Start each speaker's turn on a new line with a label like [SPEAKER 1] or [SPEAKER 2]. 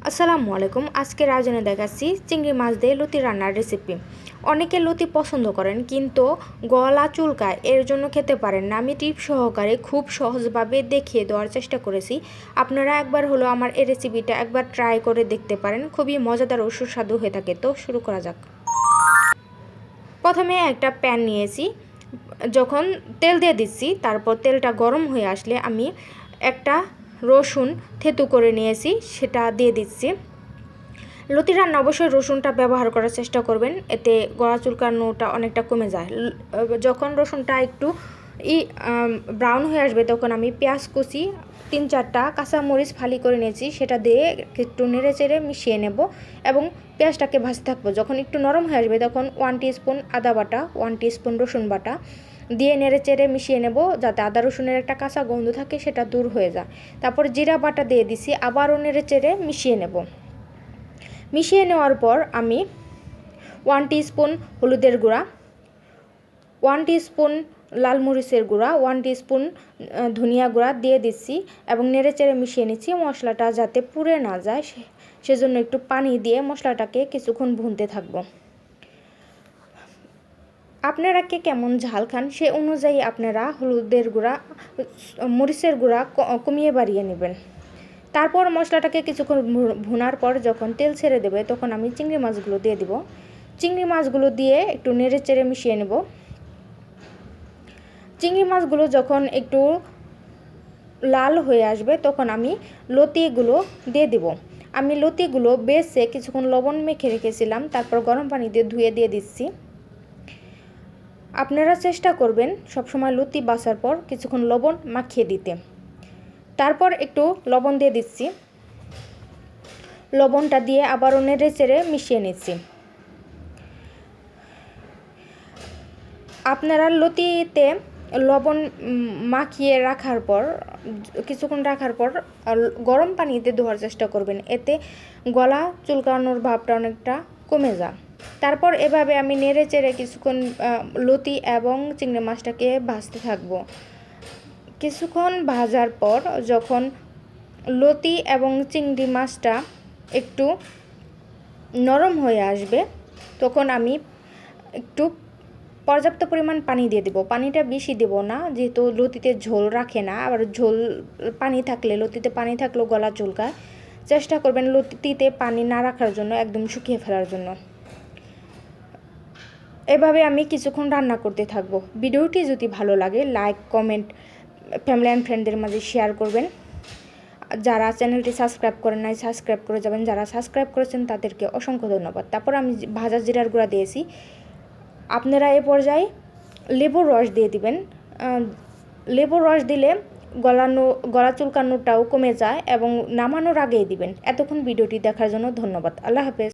[SPEAKER 1] আসসালামু আলাইকুম। আজকে আয়োজনে দেখাচ্ছি চিংড়ি মাছ দিয়ে লতি রান্নার রেসিপি। অনেকে লতি পছন্দ করেন কিন্তু গলা চুলকায়, এর জন্য খেতে পারেন না। আমি টিপ সহকারে খুব সহজভাবে দেখিয়ে দেওয়ার চেষ্টা করেছি। আপনারা একবার হলো আমার এই রেসিপিটা একবার ট্রাই করে দেখতে পারেন, খুবই মজাদার ও সুস্বাদু হয়ে থাকে। তো শুরু করা যাক। প্রথমে একটা প্যান নিয়েছি, যখন তেল দিয়ে দিচ্ছি, তারপর তেলটা গরম হয়ে আসলে আমি একটা রসুন থেতু করে নিয়েছি, সেটা দিয়ে দিচ্ছি। লতি রান্না অবশ্যই রসুনটা ব্যবহার করার চেষ্টা করবেন, এতে গলা চুলকানোটা অনেকটা কমে যায়। যখন রসুনটা একটু ব্রাউন হয়ে আসবে তখন আমি পেঁয়াজ কুচি 3-4টা কাঁচামরিচ ফালি করে নিয়েছি, সেটা দিয়ে একটু নেড়ে চেড়ে মিশিয়ে নেব এবং পেঁয়াজটাকে ভাজতে থাকবো। যখন একটু নরম হয়ে আসবে তখন 1 টিস্পুন আদা বাটা, 1 টিস্পুন রসুন বাটা দিয়ে নেড়ে চেড়ে মিশিয়ে নেব, যাতে আদা রসুনের একটা কাঁচা গন্ধ থাকে সেটা দূর হয়ে যায়। তারপর জিরা বাটা দিয়ে দিছি, আবারও নেড়ে চেড়ে মিশিয়ে নেব। মিশিয়ে নেওয়ার পর আমি 1 টিস্পুন হলুদের গুঁড়া, 1 টিস্পুন লাল মরিচের গুঁড়া, 1 টিস্পুন ধনিয়া গুঁড়া দিয়ে দিচ্ছি এবং নেড়ে চেড়ে মিশিয়ে নিচ্ছি। মশলাটা যাতে পুড়ে না যায় সেজন্য একটু পানি দিয়ে মশলাটাকে কিছুক্ষণ ভুনতে থাকবো। আপনারা কে কেমন ঝাল খান সে অনুযায়ী আপনারা হলুদের গুঁড়া, মরিচের গুঁড়া কমিয়ে বাড়িয়ে নেবেন। তারপর মশলাটাকে কিছুক্ষণ ভুনার পর যখন তেল ছেড়ে দেবে তখন আমি চিংড়ি মাছগুলো দিয়ে দিব। চিংড়ি মাছগুলো দিয়ে একটু নেড়ে চেড়ে মিশিয়ে নেব। চিংড়ি মাছগুলো যখন একটু লাল হয়ে আসবে তখন আমি লতিগুলো দিয়ে দিব। আমি লতিগুলো বেছে কিছুক্ষণ লবণ মেখে রেখেছিলাম, তারপর গরম পানি দিয়ে ধুয়ে দিয়ে দিচ্ছি। আপনারা চেষ্টা করবেন সবসময় লতি বাছার পর কিছুক্ষণ লবণ মাখিয়ে দিতে। তারপর একটু লবণ দিয়ে দিচ্ছি, লবণটা দিয়ে আবারও নেড়ে চেড়ে মিশিয়ে নিচ্ছি। আপনারা লতিতে লবণ মাখিয়ে রাখার পর কিছুক্ষণ রাখার পর গরম পানিতে ধোয়ার চেষ্টা করবেন, এতে গলা চুলকানোর ভাবটা অনেকটা কমে যায়। তারপর এভাবে আমি নেড়ে চেড়ে কিছুক্ষণ লতি এবং চিংড়ি মাছটাকে ভাজতে থাকবো। কিছুক্ষণ ভাজার পর যখন লতি এবং চিংড়ি মাছটা একটু নরম হয়ে আসবে তখন আমি একটু পর্যাপ্ত পরিমাণ পানি দিয়ে দেবো। পানিটা বেশি দেবো না, যেহেতু লতিতে ঝোল রাখে না, আবার ঝোল পানি থাকলে লতিতে পানি থাকলেও গলা চুলকায়। চেষ্টা করবেন লতিতে পানি না রাখার জন্য, একদম শুকিয়ে ফেলার জন্য। এভাবে আমি কিছুক্ষণ রান্না করতে থাকবো। ভিডিওটি যদি ভালো লাগে লাইক, কমেন্ট, ফ্যামিলি অ্যান্ড ফ্রেন্ডদের মাঝে শেয়ার করবেন। যারা চ্যানেলটি সাবস্ক্রাইব করেন নাই সাবস্ক্রাইব করে যাবেন, যারা সাবস্ক্রাইব করেছেন তাদেরকে অসংখ্য ধন্যবাদ। তারপর আমি ভাজা জিরার গুঁড়া দিয়েছি। আপনারা এ পর্যায়ে লেবুর রস দিয়ে দিবেন। লেবুর রস দিলে গলা চুলকানোটাও কমে যায় এবং নামানোর আগেই দিবেন। এতক্ষণ ভিডিওটি দেখার জন্য ধন্যবাদ। আল্লাহ হাফেজ।